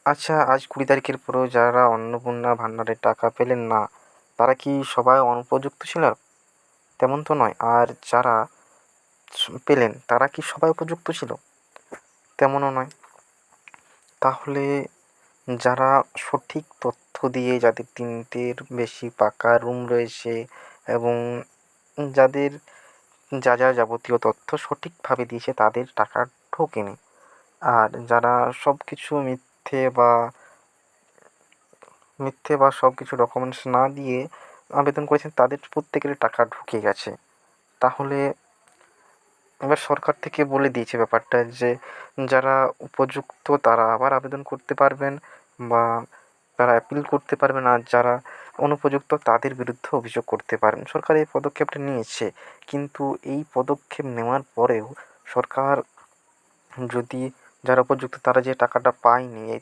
আচ্ছা, আজ 20 তারিখের পরেও যারা অন্নপূর্ণা ভান্ডারের টাকা পেলেন না, তারা কি সবাই অনুপযুক্ত ছিল? তেমন তো নয়। আর যারা পেলেন, তারা কি সবাই উপযুক্ত ছিল? তেমনও নয়। তাহলে যারা সঠিক তথ্য দিয়ে, যাদের 3টের বেশি পাকা রুম রয়েছে এবং যাদের যা যাবতীয় তথ্য সঠিকভাবে দিয়েছে, তাদের টাকা ঢোকেনি। আর যারা সব কিছু মিথ্যে বা সব কিছু ডকুমেন্টস না দিয়ে আবেদন করেছেন, তাদের প্রত্যেকেরই টাকা ঢুকে গেছে। তাহলে এবার সরকার থেকে বলে দিয়েছে ব্যাপারটা যে যারা উপযুক্ত তারা আবার আবেদন করতে পারবেন বা তারা অ্যাপিল করতে পারবেন, আর যারা অনুপযুক্ত তাদের বিরুদ্ধে অভিযোগ করতে পারেন। সরকার এই পদক্ষেপটা নিয়েছে, কিন্তু এই পদক্ষেপ নেওয়ার পরেও সরকার যদি যারা উপযুক্ত তারা যে টাকাটা পায়নি, এই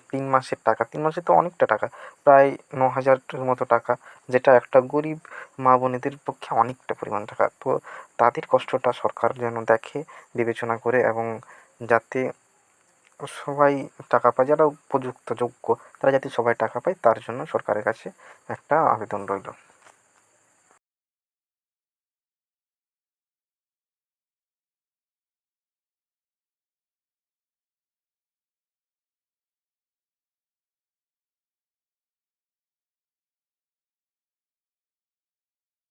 3 মাসের টাকা, 3 মাসে তো অনেকটা টাকা, প্রায় 9,000-এর মতো টাকা, যেটা একটা গরিব মা বোনেদের পক্ষে অনেকটা পরিমাণ টাকা। তো তাদের কষ্টটা সরকার যেন দেখে বিবেচনা করে, এবং যাতে সবাই টাকা পায়, যারা উপযুক্ত যোগ্য তারা যাতে সবাই টাকা পায়, তার জন্য সরকারের কাছে একটা আবেদন রইল।